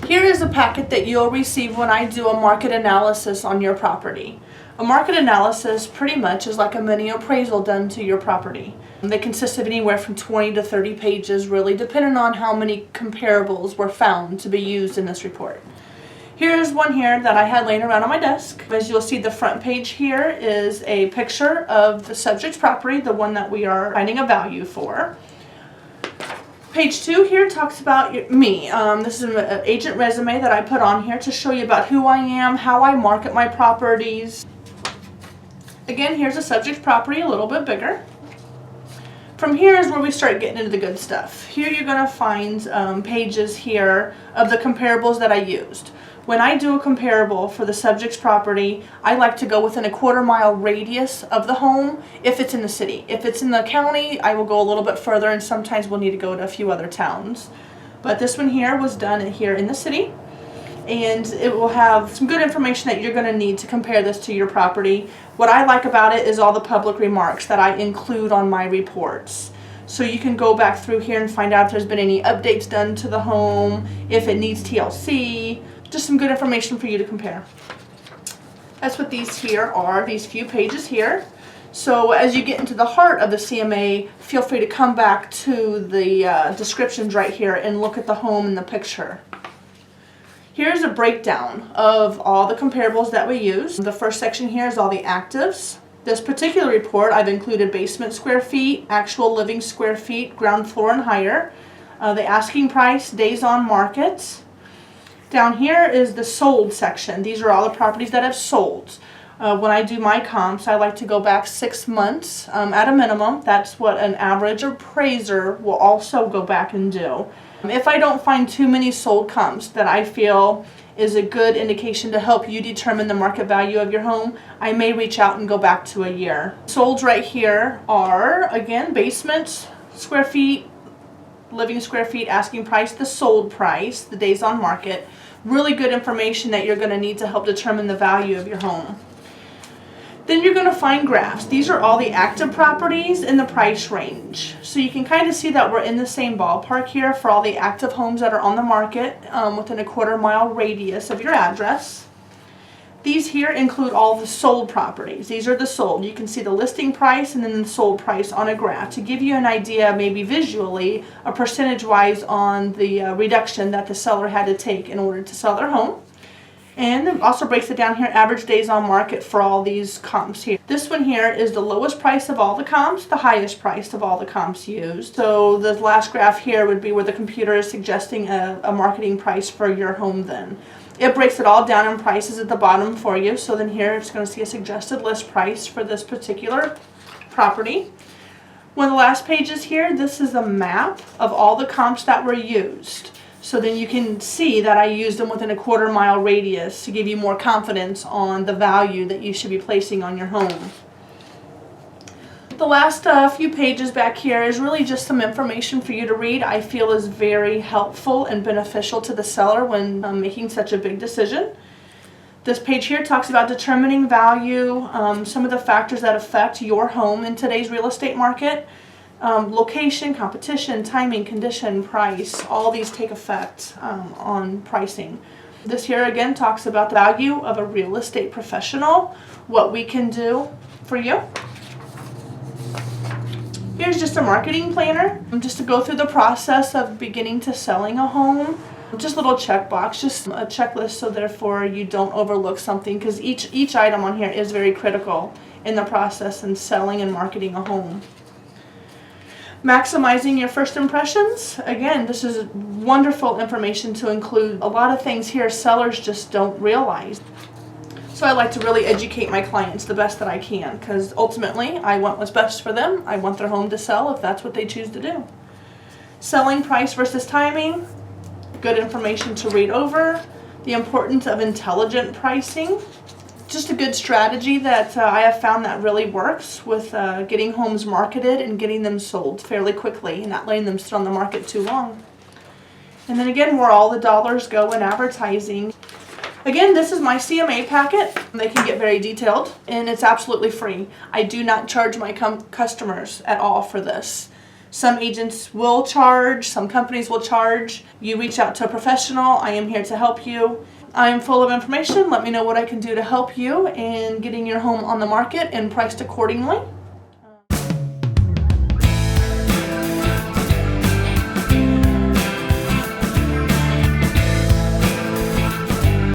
Here is a packet that you'll receive when I do a market analysis on your property. A market analysis pretty much is like a mini appraisal done to your property. They consist of anywhere from 20 to 30 pages, really depending on how many comparables were found to be used in this report. Here's one here that I had laying around on my desk. As you'll see, the front page here is a picture of the subject's property, the one that we are finding a value for. Page 2 here talks about me. This is an agent resume that I put on here to show you about who I am, how I market my properties. Again, here's a subject property, a little bit bigger. From here is where we start getting into the good stuff. Here you're going to find pages here of the comparables that I used. When I do a comparable for the subject's property, I like to go within a quarter-mile radius of the home if it's in the city. If it's in the county, I will go a little bit further, and sometimes we'll need to go to a few other towns. But this one here was done here in the city, and it will have some good information that you're going to need to compare this to your property. What I like about it is all the public remarks that I include on my reports. So you can go back through here and find out if there's been any updates done to the home, if it needs TLC, just some good information for you to compare. That's what these here are, these few pages here. So as you get into the heart of the CMA, feel free to come back to the descriptions right here and look at the home in the picture. Here's a breakdown of all the comparables that we use. The first section here is all the actives. This particular report, I've included basement square feet, actual living square feet, ground floor and higher, the asking price, days on market. Down here is the sold section. These are all the properties that have sold. When I do my comps, I like to go back 6 months at a minimum. That's what an average appraiser will also go back and do. If I don't find too many sold comps that I feel is a good indication to help you determine the market value of your home, I may reach out and go back to a year. Solds right here are, again, basement square feet, living square feet, asking price, the sold price, the days on market. Really good information that you're going to need to help determine the value of your home. Then you're going to find graphs. These are all the active properties in the price range. So you can kind of see that we're in the same ballpark here for all the active homes that are on the market within a quarter-mile radius of your address. These here include all the sold properties. These are the sold. You can see the listing price and then the sold price on a graph to give you an idea, maybe visually, a percentage-wise on the reduction that the seller had to take in order to sell their home. And it also breaks it down here, average days on market for all these comps here. This one here is the lowest price of all the comps, the highest price of all the comps used. So the last graph here would be where the computer is suggesting a marketing price for your home then. It breaks it all down in prices at the bottom for you. So then here it's going to see a suggested list price for this particular property. One of the last pages here, this is a map of all the comps that were used. So then you can see that I used them within a quarter-mile radius to give you more confidence on the value that you should be placing on your home. The last few pages back here is really just some information for you to read. I feel is very helpful and beneficial to the seller when making such a big decision. This page here talks about determining value, some of the factors that affect your home in today's real estate market. Location, competition, timing, condition, price, all these take effect on pricing. This here again talks about the value of a real estate professional, what we can do for you. Here's just a marketing planner, just to go through the process of beginning to selling a home. Just a little checkbox, just a checklist, so therefore you don't overlook something, because each item on here is very critical in the process in selling and marketing a home. Maximizing your first impressions. Again, this is wonderful information to include. A lot of things here sellers just don't realize. So I like to really educate my clients the best that I can, because ultimately I want what's best for them. I want their home to sell if that's what they choose to do. Selling price versus timing. Good information to read over. The importance of intelligent pricing. Just a good strategy that I have found that really works with getting homes marketed and getting them sold fairly quickly and not letting them sit on the market too long. And then again, where all the dollars go in advertising. Again, this is my CMA packet. They can get very detailed, and it's absolutely free. I do not charge my customers at all for this. Some agents will charge, some companies will charge. You reach out to a professional. I am here to help you. I am full of information. Let me know what I can do to help you in getting your home on the market and priced accordingly.